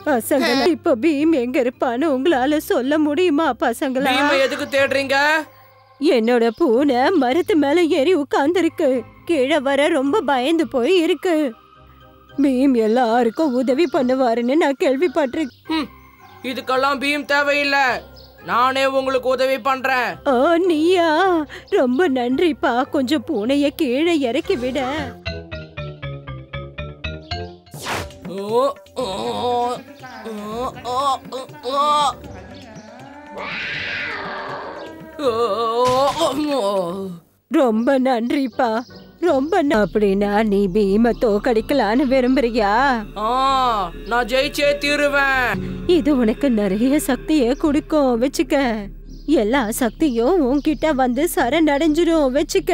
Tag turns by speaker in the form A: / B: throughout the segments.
A: பசங்களா, இப்ப பீம் எங்க இருப்பான்னு உங்களால சொல்ல முடியுமா பசங்களா?
B: எதுக்கு தேடுறீங்க?
A: என்னோட பூனை மரத்து மேல ஏறி உட்கார்ந்துருக்கு. கீழே வர ரொம்ப பயந்து போய் இருக்கு. பீம் எல்லாருக்கும் உதவி பண்ணுவாருன்னு நான் கேள்விப்பட்டிருக்கேன்.
B: இதுக்கெல்லாம் பீம் தேவையில்லை, நானே உங்களுக்கு உதவி பண்றேன்.
A: ஓ, நீயா? ரொம்ப நன்றிப்பா. கொஞ்சம் பூனைய கீழே இறக்கி விட. ரொம்ப நன்றிப்பா, ரொம்ப. அப்படின்னா நீ பீம தோக்கடிக்கலான்னு விரும்புறியா?
B: நான் ஜெயிச்சே தீருவேன்.
A: இது உனக்கு நிறைய சக்தியை கொடுக்கும், வச்சுக்க. எல்லா சக்தியும் உன்கிட்ட வந்து சரணடைஞ்சிரும், வச்சுக்க.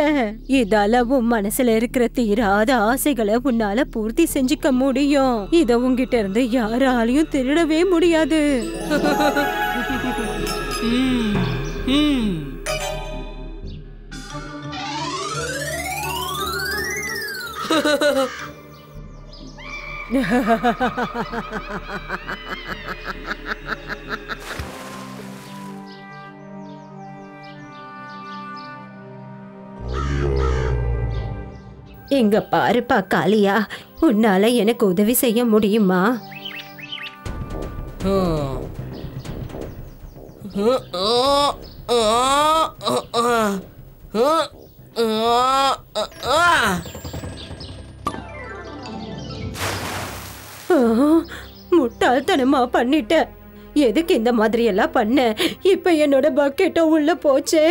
A: இதால உன் மனசுல இருக்கிற தீராத ஆசைகளை உன்னால பூர்த்தி செஞ்சுக்க முடியும். இத உன்கிட்ட இருந்து யாராலையும் திருடவே முடியாது. எங்க பாருப்பா காளியா, உன்னால எனக்கு உதவி செய்ய முடியுமா? முட்டாள்தனமா பண்ணிட்ட. எதுக்கு இந்த மாதிரி எல்லாம் பண்ண? இப்ப என்னோட பக்கெட்டும் உள்ள போச்சே.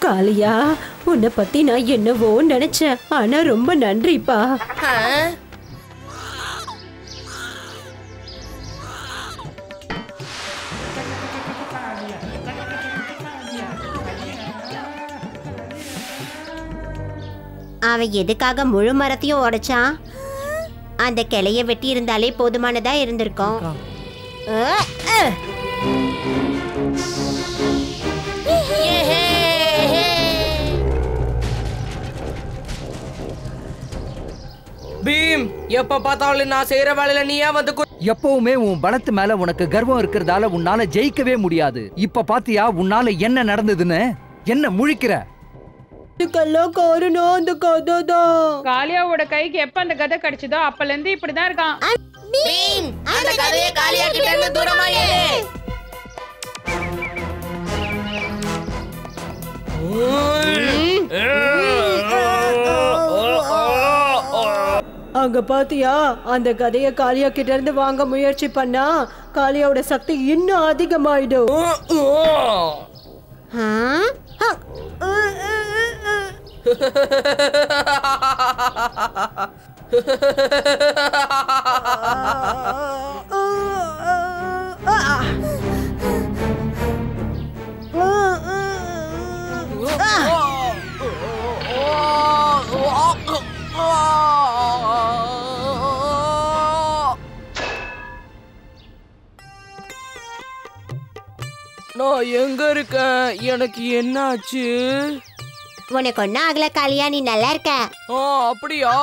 A: காளியா, உன்னை பத்தி நான் என்னவோ நினைச்சேன். ஆனா ரொம்ப நன்றிப்பா.
C: அவன் எதுக்காக முழு மரத்தையும் உடைச்சான்? அந்த கிளைய வெட்டி இருந்தாலே போதுமானதா இருந்திருக்கும்.
B: பீம், எப்ப பார்த்தாலும் நான் செய்யற வேலையில நீ ஏன் வந்து
D: எப்பவுமே உன் பலத்து மேல உனக்கு கர்வம் இருக்கிறதால உன்னால ஜெயிக்கவே முடியாது. இப்ப பாத்தியா உன்னால என்ன நடந்ததுன்னு? என்ன முழிக்கிற?
E: காளியாவோட கைக்கு எப்ப அந்த கதை கிடைச்சதோ அப்பல இருந்து இப்படிதான் இருக்கான்.
A: அங்க பாத்தியா, அந்த கதைய காளியா கிட்ட இருந்து வாங்க முயற்சி பண்ணா காளியாவோட சக்தி இன்னும் அதிகமாயிடும்.
B: நான் எங்க இருக்கேன்? எனக்கு என்னாச்சு?
C: உனக்கு ஒன்னும் ஆகல காளியா, நீ நல்லா இருக்க.
B: அப்படியா?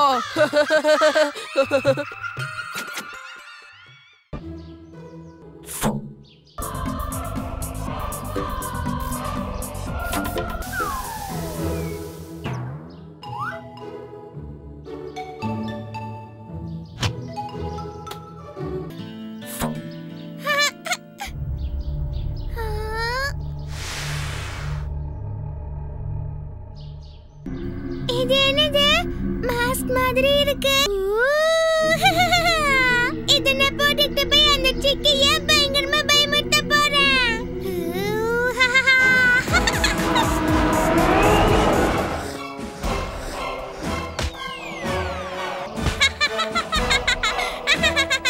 C: இது என்னது? மாஸ்க் மாதிரி இருக்கு. இத நான் போட்டுட்டு போய் அந்த சிக்கிய பயங்கரமா பயமுறுத்த போறேன்.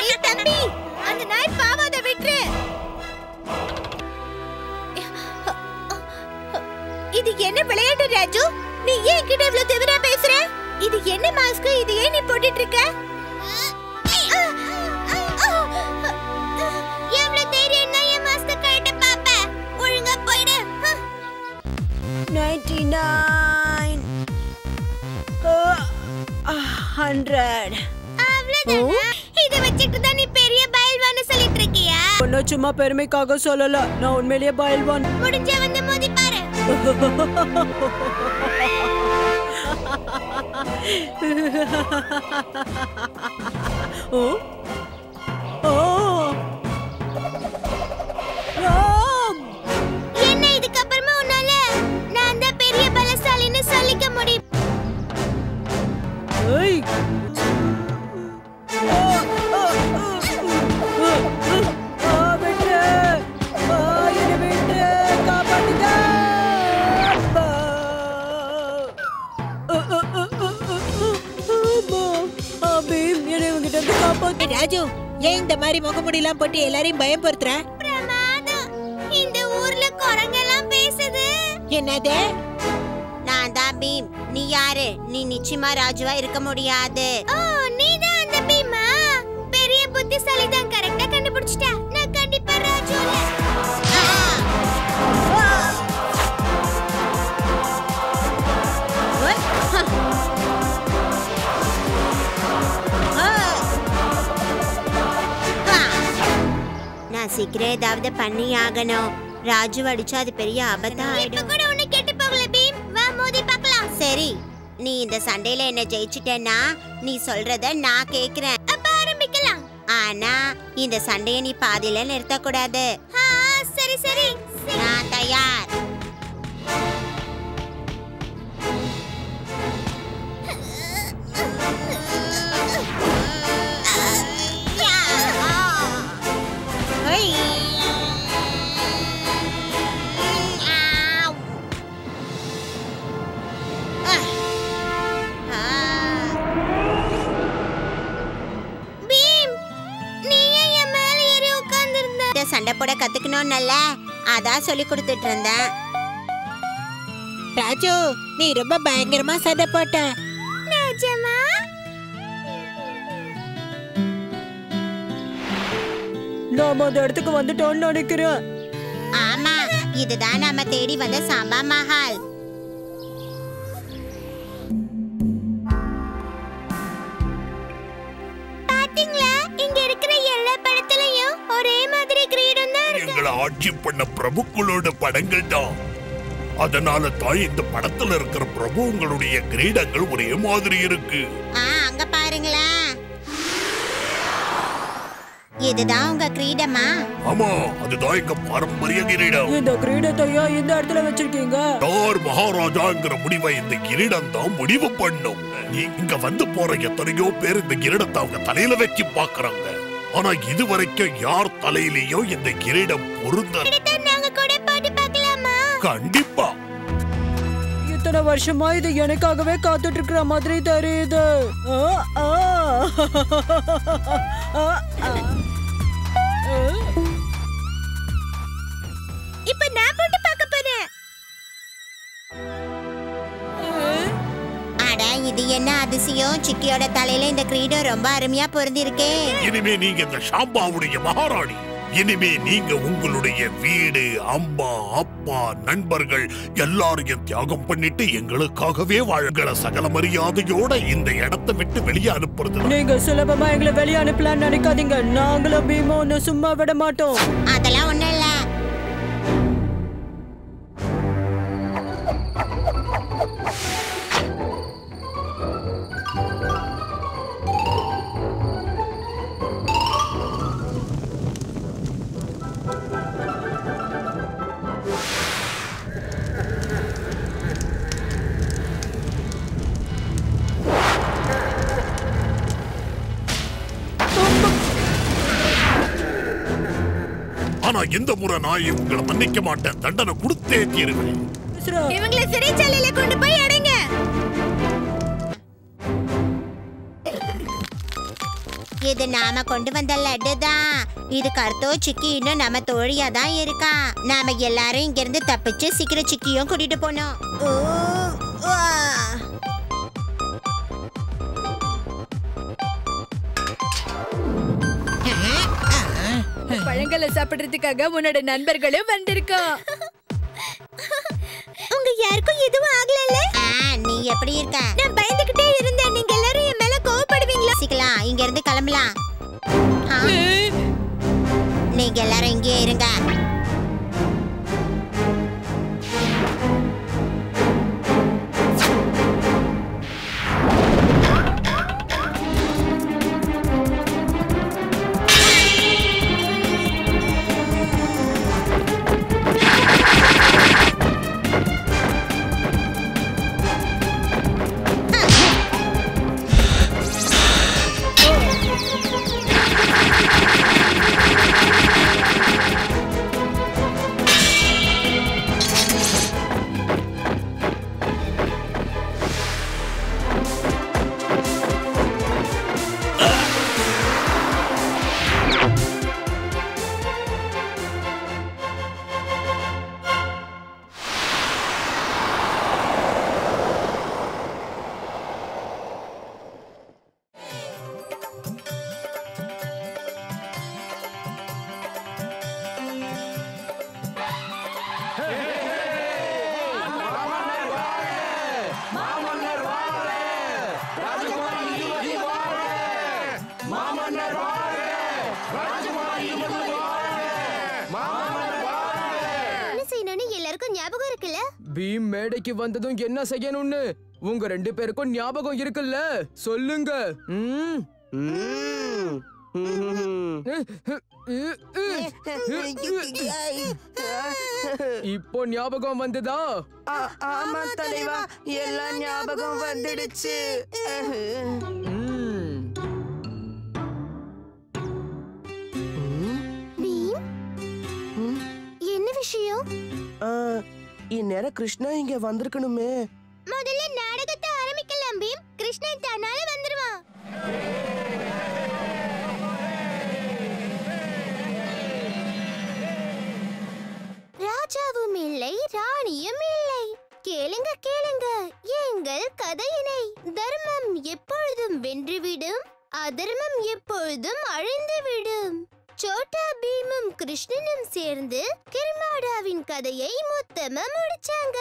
C: ஏய் தம்பி, அந்த நாய் பாவாத விட்டுரு. இது என்ன விளையாட்டு ராஜு? நீ ஏன் கிட்ட இவ்ளோ தெவிரா பேசுற? இது என்ன மாஸ்க்? இது ஏன் நீ போட்டுட்டு இருக்க? எவ்வளவு தைரியம் தான் என் மாஸ்க் கழட்ட பாப்ப? ஒழுங்கா போயிடு. 99
A: 100.
C: இத வச்சிட்டு தான் நீ பெரிய பயில்வான்னு சொல்லிட்டு இருக்கியா?
A: நான் சும்மா பெருமைக்காக சொல்லல, நான் உண்மையிலேயே பயில்வான்.
C: முடிஞ்ச வந்து மோதி பாரு.
A: ஓ ஓ ராம்,
C: என்ன இதுக்கு அப்புறமா உன்னால நான் தான் பெரிய பலசாலின்னு சொல்லிக்க முடியும்?
A: ஏய்
F: ராஜு, ஏன் இந்த மாதிரி முகமுடியெல்லாம் போட்டு எல்லாரையும் பயப்படுத்துற?
C: பிரமாதம், இந்த ஊர்ல குரங்கெல்லாம் பேசுது.
F: என்னது?
C: நான் தான் பீம். நீ யாரு? நீ நிச்சயமா ராஜுவா இருக்க முடியாது. ஓ, நீ தான் அந்த பீமா? பெரிய புத்திசாலி தான், கரெக்ட்டா கண்டுபிடிச்சிட்ட. நான் கண்டிப்பா ராஜு இல்ல. நான் சீக்கிரம் ஏதாவது பண்ணி ஆகணும். ராஜு அடிச்சா அது பெரிய ஆபத்தா ஆயிடும். இப்ப கூட உன்னை கெட்டு போகல பீம். வா மோதி பார்க்கலாம். சரி, நீ இந்த சண்டையில என்ன ஜெயிச்சிட்டேன்னா நீ சொல்றத நான் கேக்குறேன். அப்ப ஆரம்பிக்கலாம். ஆனா இந்த சண்டைய நீ பாதியில நிறுத்த கூடாது. சரி சரி, நான் தயார். சண்டை போட கத்துக்கணும்னல்ல, அதான் சொல்லி கொடுத்துட்டு இருந்தேன்.
F: ராஜு, நீ ரொம்ப பயங்கரமா சண்டை போட்ட.
C: நிஜமா?
A: நாம அந்த இடத்துக்கு வந்துட்டோம்னு நினைக்கிறேன்.
C: ஆமா, இதுதான் நாம தேடி வந்த சாம்பா மஹால். பாத்தீங்களா, இங்க இருக்கிற எல்லா படத்துலயும் ஒரே மாதிரி கிரீடம் தான் இருக்கு.
G: எங்களை ஆட்சி பண்ண பிரபுக்களோட படங்கள் தான். அதனால தான் இந்த படத்துல இருக்கிற பிரபுங்களுடைய கிரீடங்கள் ஒரே மாதிரி இருக்கு.
C: அங்க பாருங்களேன். இதுதான் உங்க கிரீடமா?
G: ஆமா, அதுதான் எங்க பாரம்பரிய கிரீடம்.
A: இந்த கிரீடத்தையா இந்த இடத்துல வச்சிருக்கீங்க?
G: யார் மகாராஜாங்கிற முடிவை இந்த கிரீடம் தான் முடிவு பண்ணும். இங்க வந்து போற எத்தனையோ பேர் இந்த கிரீடத்தை அவங்க தலையில வச்சு பாக்குறாங்க. ஆனா இதுவரைக்கும் யார் தலையிலயும் இந்த கிரீடம் பொருந்த.
C: நாங்க கூட போட்டு பார்க்கலாமா?
G: கண்டிப்பா.
A: இத்தனை வருஷமா இது எனக்காகவே காத்துட்டு இருக்கிற மாதிரி தெரியுது.
C: இப்ப நான் போட்டு பார்க்க போறேன். அட, இது என்ன அதிசயம்! சிக்கியோட தலையில இந்த கிரீடம் ரொம்ப அருமையா பொருந்தி இருக்கே.
G: இனிமே நீங்க இந்த ஷாம்பாவுடைய மகாராணி. இனிமே நீங்க உங்களுடைய வீடு, அம்மா, அப்பா, நண்பர்கள் எல்லாரையும் தியாகம் பண்ணிட்டு எங்களுக்காகவே வாழ சகல மரியாதையோட இந்த இடத்தை விட்டு வெளியே அனுப்புறது.
A: நீங்க சுலபமா எங்களை வெளியே அனுப்பலாம்னு நினைக்காதீங்க. நாங்களும் பீமோ ஒன்னு சும்மா விட மாட்டோம்.
C: அதெல்லாம் ஒண்ணும் இல்ல.
G: ஆனா இந்த முறை நான் உங்களை மன்னிக்க மாட்டேன். தண்டனை கொடுத்தே தீருவேன்.
C: இவங்களை சிறைச்சாலையில கொண்டு போய் அடைங்க. இது நாம கொண்டு வந்த லட்டு தான். இது கருத்தோ சிக்கி இன்னும் நம்ம தோழியா தான் இருக்கா. நாம எல்லாரும் இங்க இருந்து தப்பிச்சு சீக்கிரம் சிக்கியும் கூட்டிட்டு போனோம்.
H: பழங்களை சாப்பிடுறதுக்காக உன்னோட நண்பர்களும் வந்திருக்கோம்.
C: உங்க யாருக்கும் எதுவும் ஆகல? நீ எப்படி இருக்க? நான் பயந்துகிட்டே இருந்தேன். நீங்க எல்லாரும் என் மேல கோவப்பட்டீங்க. பயப்படுவீங்களா? சீக்கிரம் இங்க இருந்து கிளம்பலாம். நீங்க எல்லாரும் இங்கே இருங்க.
B: பீம் மேடைக்கு வந்ததும் என்ன செய்யணும்னு உங்க 2 பேருக்கும் ஞாபகம் இருக்குல்ல? சொல்லுங்க. இப்போ ஞாபகம் வந்ததா?
I: ஆமா தலைவா, எல்லாம் ஞாபகம் வந்துடுச்சு.
C: என்ன விஷயம்?
I: இந்நேரம் கிருஷ்ணா இங்க வந்திருக்கணுமே.
C: முதல்ல நாடகத்தை ஆரம்பிக்கலாம் பீம். கிருஷ்ணன் தன்னால வந்துருவான். ராஜாவும் இல்லை, ராணியும் இல்லை. கேளுங்க கேளுங்க எங்கள் கதையினை. தர்மம் எப்பொழுதும் வென்றுவிடும், அதர்மம் எப்பொழுதும் அழிந்துவிடும். சோட்டா பீமும் கிருஷ்ணனும் சேர்ந்து கிர்மாடாவின் கதையை மொத்தமா முடிச்சாங்க.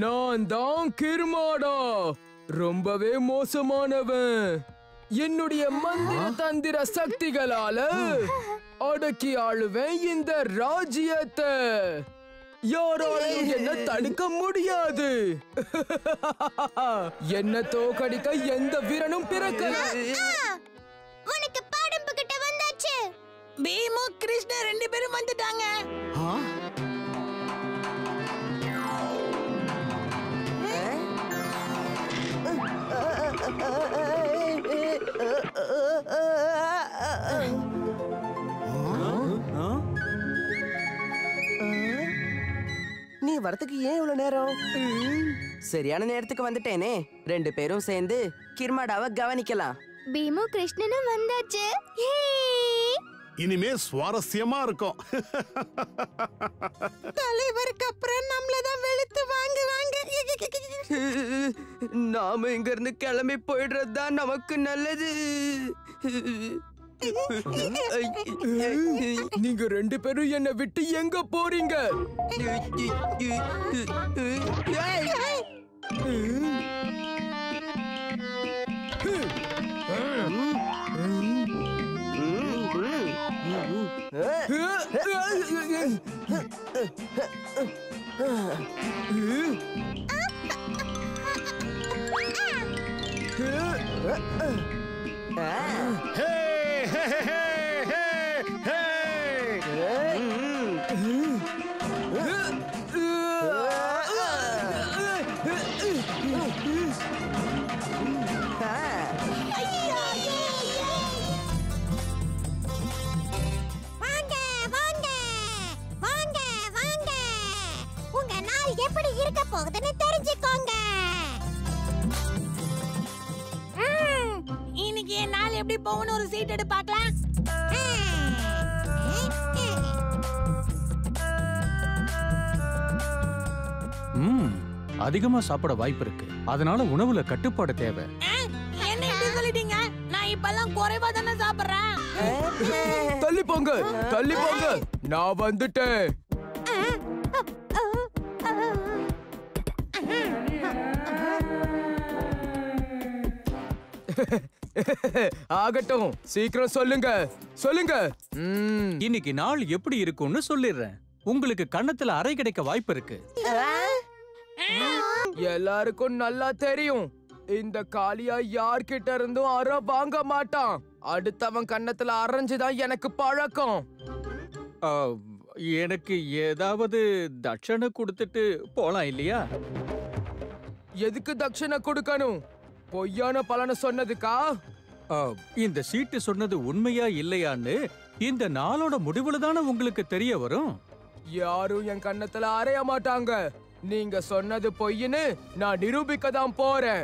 B: நான் தான் கிர்மாடா, ரொம்பவே மோசமானவன். என்னுடைய மந்திர தந்திர சக்திகளால அடக்கி ஆளுவேன் இந்த ராஜ்யத்தை. யாராலையும் என்ன தடுக்க முடியாது. என்ன தோக்கடிக்க எந்த வீரனும் பிறக்கல.
C: உனக்கு பாடம் கிட்ட வந்தாச்சு.
F: பீமு கிருஷ்ணா 2 பேரும் வந்துட்டாங்க.
I: நீ வரதுக்கு ஏன் இவ்வளவு நேரம்? சரியான நேரத்துக்கு வந்துட்டேனே. 2 பேரும் சேர்ந்து கிர்மாடாவை கவனிக்கலாம்.
C: பீமு கிருஷ்ணனும் வந்தாச்சு.
G: இனிமே சுவாரஸ்யமா இருக்கும்.
F: தலைவருக்கு அப்புறம் நம்மளதான் வெளுத்து வாங்குவாங்க.
I: நாம இங்க இருந்து கிளம்பி போயிடுறதுதான் நமக்கு நல்லது.
B: நீங்க 2 பேரும் என்ன விட்டு எங்க போறீங்க?
C: எப்படி இருக்க போகுதுன்னு தெரிஞ்சுக்கோங்க.
F: இன்னைக்கு என் நாள் எப்படி போகும்னு ஒரு சீட் எடு பார்க்கலாம்.
J: அதிகமா சாப்பிட வாய்ப்பு இருக்கு. அதனால உணவுல கட்டுப்பாடு தேவை.
F: என்ன இப்படி சொல்லிட்டீங்க? நான் இப்பெல்லாம் குறைவா தானே சாப்பிடுறேன்.
B: தள்ளி போங்க, தள்ளி போங்க, நான் வந்துட்டேன். ஆகட்டும், சீக்கிரம் சொல்லுங்க சொல்லுங்க.
J: இன்னைக்கு நாள் எப்படி இருக்கும்னு சொல்லிடுறேன். உங்களுக்கு கன்னத்துல அறை கிடைக்க வாய்ப்பு இருக்கு.
B: எல்லாருக்கும் நல்லா தெரியும், இந்த காளியா யார்கிட்ட இருந்தும் அறை வாங்க மாட்டான். அடுத்தவன் கன்னத்துல அரைஞ்சுதான் எனக்கு பழக்கம்.
J: எனக்கு ஏதாவது தட்சணை கொடுத்துட்டு போலாம் இல்லையா?
B: எதுக்கு தட்சணை கொடுக்கணும்? பொய்யான பலனை சொன்னதுக்கா?
J: இந்த சீட்டு சொன்னது உண்மையா இல்லையான்னு இந்த நாளோட முடிவுல தானே உங்களுக்கு தெரிய வரும்.
B: யாரும் என் கன்னத்துல அறைய மாட்டாங்க. நீங்க சொன்னது பொய்ன்னு நான் நிரூபிக்க தான் போறேன்.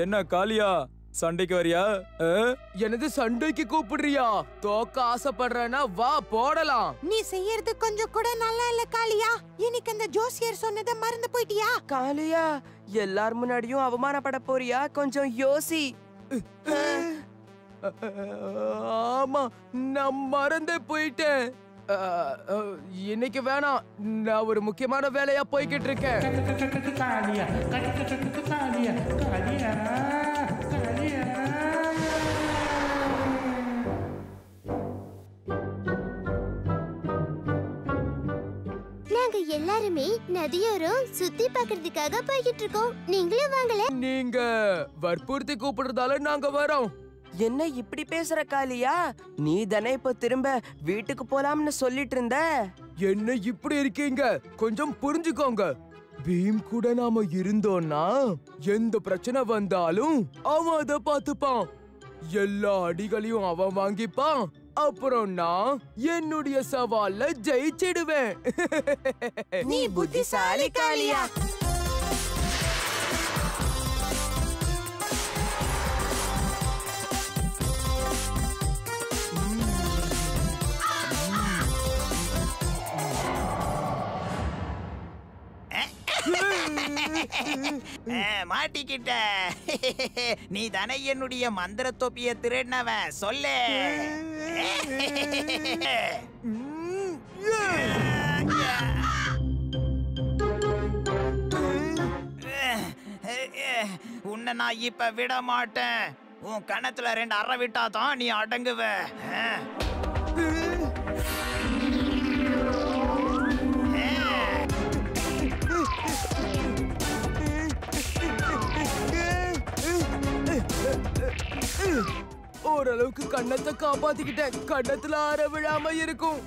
B: என்ன காளியா, சண்டைக்கு வரியா? எனது சண்டைக்கு கூப்பிடுறியா? தோக்க ஆசைப்படுறேன்னா வா போடலாம்.
F: நீ செய்யறது கொஞ்சம் கூட நல்லா இல்ல காளியா. இன்னைக்கு அந்த ஜோசியர் சொன்னதை மறந்து போயிட்டியா?
I: காளியா, எல்லார் முன்னாடியும் அவமானப்பட போறியா? கொஞ்சம் யோசி.
B: ஆமா, நான் மறந்தே போயிட்டேன். இன்னைக்கு வேணாம், நான் ஒரு முக்கியமான வேலையா போய்கிட்டு இருக்கேன்.
C: நாங்க எல்லாருமே நதியோரம் சுத்தி பார்க்கிறதுக்காக போய்கிட்டு இருக்கோம். நீங்களும் வாங்கல.
B: நீங்க வற்புறுத்தி கூப்பிடுறதால நாங்க வரோம்.
I: என்ன இப்படி பேசுற காளியா? நீ தானே இப்ப திரும்ப வீட்டுக்கு போலாம்னு சொல்லிட்டு இருந்த.
B: என்ன இப்படி இருக்கீங்க? கொஞ்சம் புரிஞ்சுக்கோங்க. பீம் கூட நாம இருந்தோம்னா எந்த பிரச்சனை வந்தாலும் அவன் அதை பார்த்துப்பான். எல்லா அடிகளையும் அவன் வாங்கிப்பான். அப்புறம் நான் என்னுடைய சவால்ல ஜெயிச்சிடுவேன்.
F: நீ புத்திசாலி காளியா.
K: மாட்டிக்கிட்ட. நீ தானே என்னுடைய மந்திர தொப்பிய திருடினவன், சொல்லு. உன்னை நான் இப்ப விட மாட்டேன். உன் கணத்துல 2 அறை விட்டாதான் நீ அடங்குவ.
B: ஓரளவுக்கு கண்ணத்தை காப்பாத்திக்கிட்டேன். கண்ணத்துல அற விழாம இருக்கும்.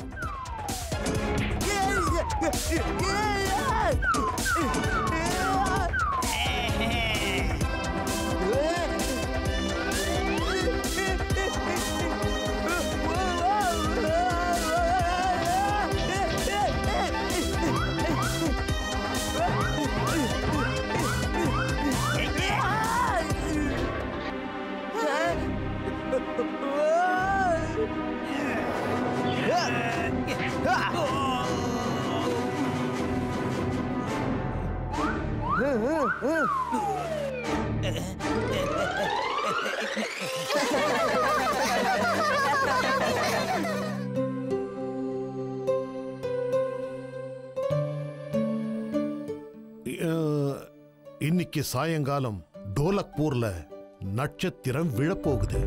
G: இன்னைக்கு சாயங்காலம் டோலக்பூர்ல நட்சத்திரம் விழப்போகுது.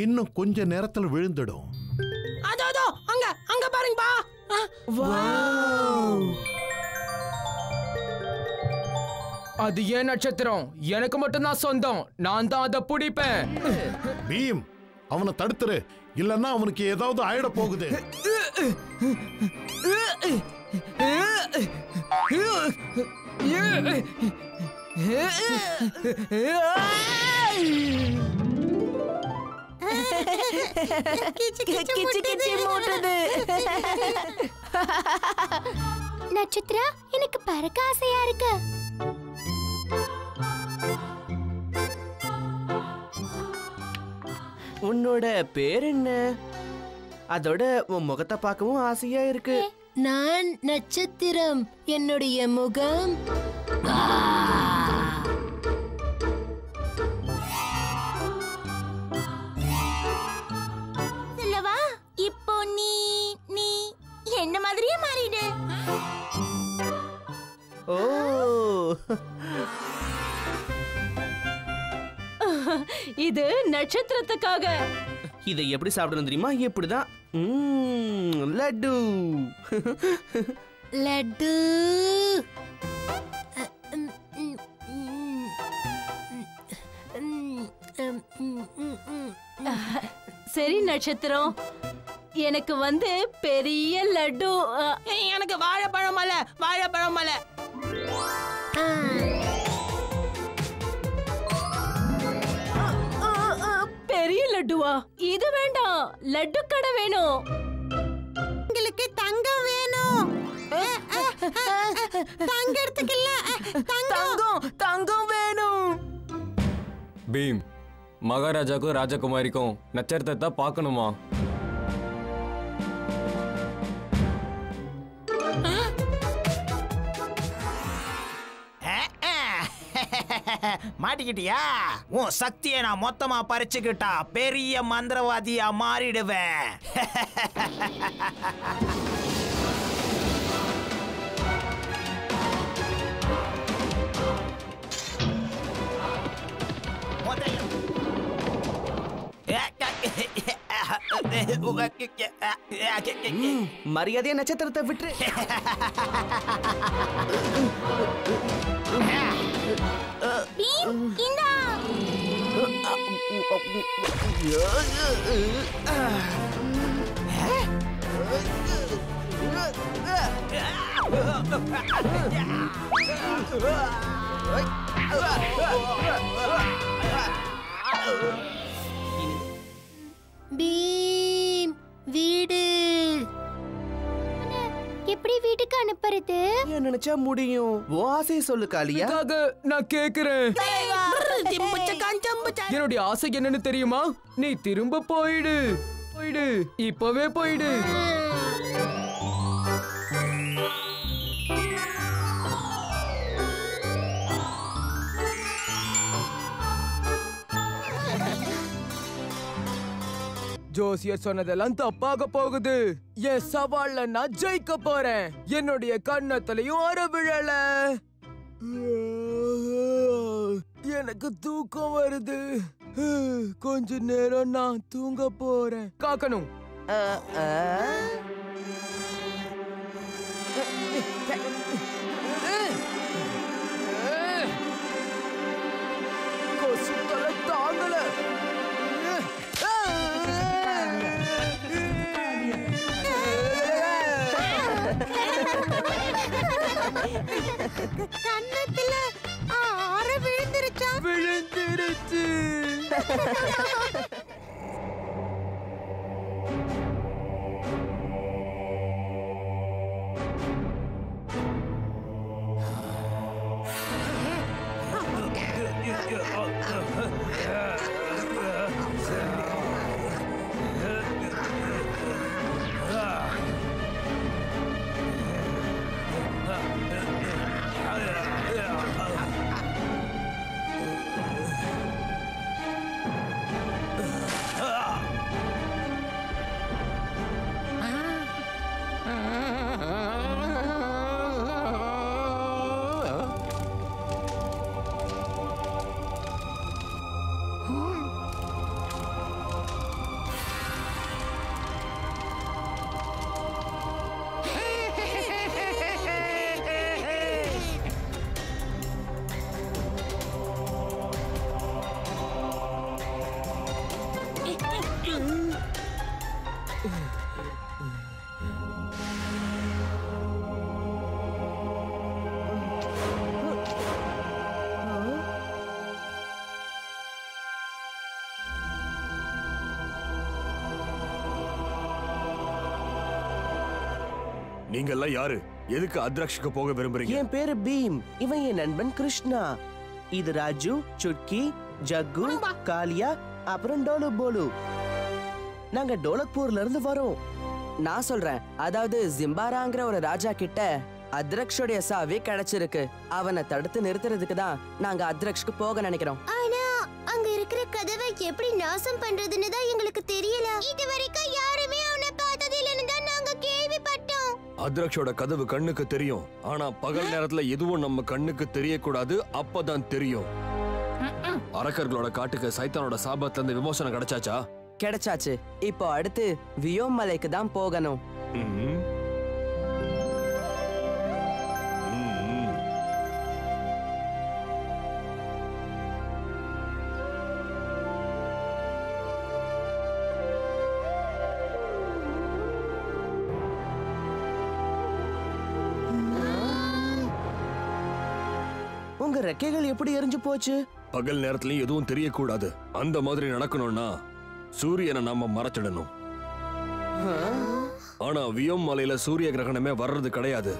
G: இன்னும் கொஞ்ச நேரத்துல விழுந்துடும்.
F: அதோ அங்க அங்க பாருங்கப்பா.
B: அது ஏன் நட்சத்திரம்? எனக்கு மட்டும் தான் சொந்தம். நான் தான் அதை பிடிப்பேன்.
G: பீம், அவனை தடுத்துரு, இல்லன்னா அவனுக்கு ஏதாவது ஆயிட போகுது.
C: நட்சத்திரா, எனக்கு பறக்க ஆசையா இருக்கு.
I: உன்னோட பேர் என்ன? அதோட உன் முகத்தை பார்க்கவும் ஆசையா இருக்கு.
L: நான் நட்சத்திரம், என்னுடைய முகம்
C: சொல்லவா? இப்போ நீ நீ என்ன மாதிரியே மாறிடு.
I: ஓ
A: இது நட்சத்திரத்துக்காக.
I: இதை எப்படி சாப்பிடணும் தெரியுமா? எப்படிதான் லட்டு
L: லட்டு.
A: சரி நட்சத்திரம், எனக்கு வந்து பெரிய லட்டு.
F: எனக்கு வாழைப்பழம் மலை, வாழைப்பழம் மலை.
A: பெரிய லட்டுவா? இது வேண்டாம், லட்டு கடை வேணும்.
C: உங்களுக்கு தங்கம் வேணும். தங்கம் எடுத்துக்கல.
I: தங்கம் வேணும்.
M: பீம், மகாராஜாக்கும் ராஜகுமாரிக்கும் நட்சத்திரத்தை பார்க்கணுமா?
K: மாட்டிக்கிட்டியா? உன் சக்தியை நான் மொத்தமா பறிச்சுக்கிட்டா பெரிய மந்திரவாதியா மாறிடுவேன்.
I: மரியாதையா நட்சத்திரத்தை விட்டு.
L: பீம், வீடு
C: எப்படி வீட்டுக்கு அனுப்புறது?
I: நினைச்சா முடியும். உன் ஆசையை சொல்லு காளியா.
B: நான் கேக்குறேன். என்னுடைய ஆசை என்னன்னு தெரியுமா? நீ திரும்ப போயிடு, போயிடு, இப்பவே போயிடு. ஜோசியர் சொன்னதெல்லாம் தப்பாக போகுது. என் சவால்ல நான் ஜெயிக்க போறேன். என்னுடைய கண்ணத்திலையும் அற விழல. எனக்கு தூக்கம் வருது. கொஞ்ச நேரம் நான் தூங்க போறேன். காக்கணும். கொசுத்தலை தாங்கல.
C: கண்ணத்துல ஆற விழுந்துருச்சா?
B: விழுந்துருச்சு.
N: நீங்க எல்லாம் யாரு? எதுக்கு அத்ராக்ஷுக்கு போக விரும்புறீங்க?
I: என் பேரு பீம். இவன் என் நண்பன் கிருஷ்ணா. இது ராஜு, சுட்கி, ஜக்கு, காளியா, அப்புறம் டோலு போலு. நாங்க டோலக்பூர்ல இருந்து வரோம். நான் சொல்றேன், அதாவது ஜிம்பாராங்கிற ஒரு ராஜா கிட்ட அத்ரக்ஷோடைய சாவி கிடைச்சிருக்கு. அவனை தடுத்து நிறுத்துறதுக்கு தான் நாங்க அத்ரக்ஷ்க்கு போக நினைக்கிறோம்.
O: ஆனா அங்க இருக்கிற கதவை எப்படி நாசம் பண்றதுன்னு தான் எங்களுக்கு தெரியல. இதுவரைக்கும் யாருமே அவனை பார்த்தது இல்லன்னு தான் நாங்க கேள்விப்பட்டோம்.
N: அத்ரக்ஷோட கதவு கண்ணுக்கு தெரியும், ஆனா பகல் நேரத்துல எதுவும் நம்ம கண்ணுக்கு தெரியக்கூடாது, அப்பதான் தெரியும். அரக்கர்களோட காட்டுக்கு சைத்தானோட சாபத்துல இருந்து விமோசனம் கிடைச்சாச்சா?
I: கிடைச்சாச்சு. இப்போ அடுத்து வியோம் மலைக்கு தான் போகணும். உங்க ரெக்கைகள் எப்படி எரிஞ்சு போச்சு?
N: பகல் நேரத்துலயும் எதுவும் தெரியக்கூடாது. அந்த மாதிரி நடக்கணும்னா சூரியனை நாம மறைச்சிடணும். ஆனா வியோம் மலையில சூரிய கிரகணமே வர்றது கிடையாது.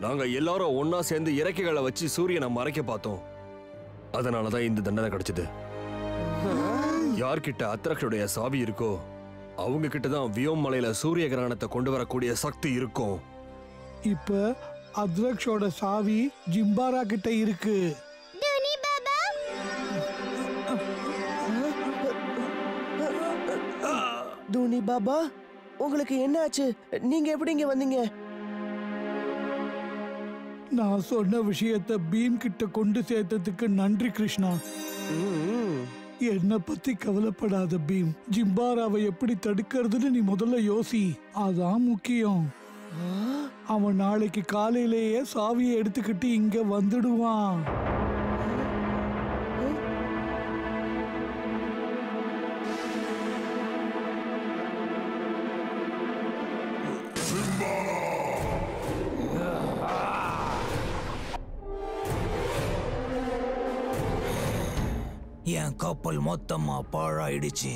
N: நாங்க எல்லாரும் ஒன்னா சேர்ந்து இறக்கைகளை வச்சு சூரியனை மறைக்க பார்த்தோம். அதனாலதான் இந்த தண்டனை கிடைச்சது. யார்கிட்ட அத்ரக்ஷோடைய சாவி இருக்கோ அவங்க கிட்டதான் வியோம் மலையில சூரிய கிரகணத்தை கொண்டு வரக்கூடிய சக்தி இருக்கும்.
P: இப்ப அத்ரக்ஷோட சாவி ஜிம்பாரா கிட்ட இருக்கு.
I: தூணி பாபா, உங்களுக்கு என்ன ஆச்சு? நீங்க எப்படி இங்க வந்தீங்க?
P: நான் சொன்ன விஷயத்தை பீம் கிட்ட கொண்டு சேர்த்ததுக்கு நன்றி கிருஷ்ணா. என்ன பத்தி கவலைப்படாத பீம். ஜிம்பாராவை எப்படி தடுக்கிறதுன்னு நீ முதல்ல யோசி, அதான் முக்கியம். அவன் நாளைக்கு காலையிலேயே சாவியை எடுத்துக்கிட்டு இங்க வந்துடுவான்.
K: என் கப்பல் மொத்தமா பாழாயிடுச்சு.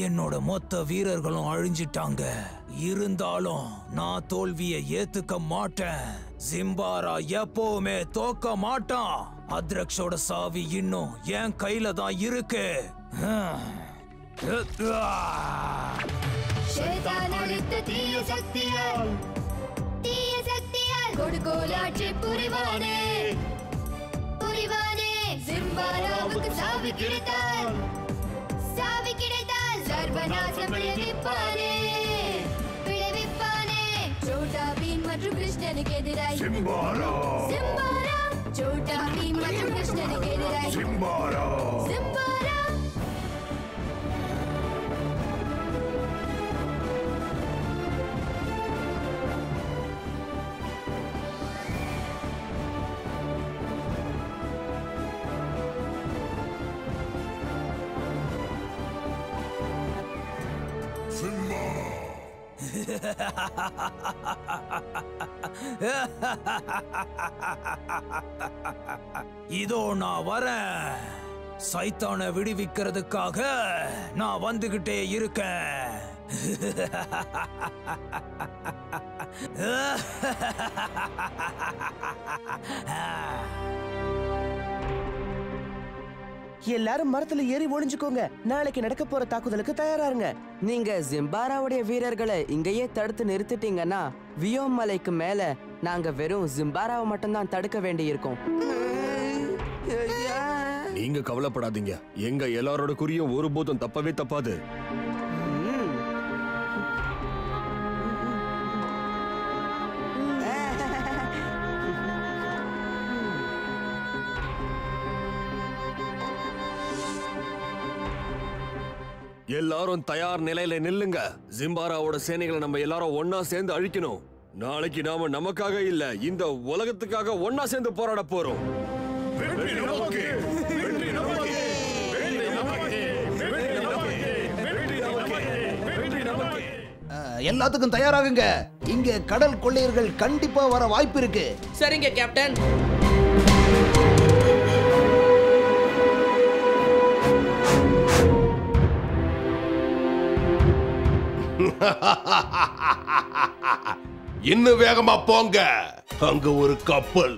K: என்னோட மொத்த வீரர்களும் அழிஞ்சிட்டாங்க. இருந்தாலும் நான் தோல்வியை ஏத்துக்க மாட்டேன். ஜிம்பாரா எப்பவுமே தோக்க மாட்டான். அத்ரக்ஷோட சாவி இன்னும் என் கையில தான் இருக்கு.
O: தீய சக்தியால் கொடுகோலாட்சி புரிவானே புரிவானே. ஜிம்பாராவுக்கு சாவி கிடைத்தால் சர்வநாசம் விளைவிப்பானே சோட்டா பீம் மற்றும் கிருஷ்ணனுக்கு எதிராய் ஜிம்பாரா சோட்டா பீம் மற்றும் கிருஷ்ணனுக்கு எதிராய் ஜிம்பாரா.
K: இதோ நான் வரேன். சைத்தானை விடுவிக்கிறதுக்காக நான் வந்துகிட்டே இருக்கேன்.
I: எல்லாரும் மரத்துல ஏறி ஒளிஞ்சுக்கோங்க. நாளைக்கு நடக்க போற தாக்குதலுக்கு தயாராருங்க. நீங்க ஜிம்பாராவுடைய வீரர்களை இங்கேயே தடுத்து நிறுத்திட்டீங்கன்னா வியோம் மலைக்கு மேல நாங்க வெறும் ஜிம்பாராவை மட்டும்தான் தடுக்க வேண்டி இருக்கும்.
N: நீங்க கவலைப்படாதீங்க. எங்க எல்லாரோட குறியும் ஒருபோதும் தப்பவே தப்பாது. எல்லாரும் தயார் நிலையில நில்லுங்க. ஜிம்பாராவோட சேனைகளை நம்ம எல்லாரும் ஒன்னா சேர்ந்து அழிக்கணும். நாளைக்கு நாம நமக்காக இல்ல, இந்த உலகத்துக்காக ஒன்னா சேர்ந்து போராட போறோம்.
Q: எல்லாத்துக்கும் தயாராகுங்க. இங்க கடல் கொள்ளையர்கள் கண்டிப்பா வர வாய்ப்பு இருக்கு.
R: சரிங்க கேப்டன்.
S: இன்னும் வேகமா போங்க. அங்க ஒரு கப்பல்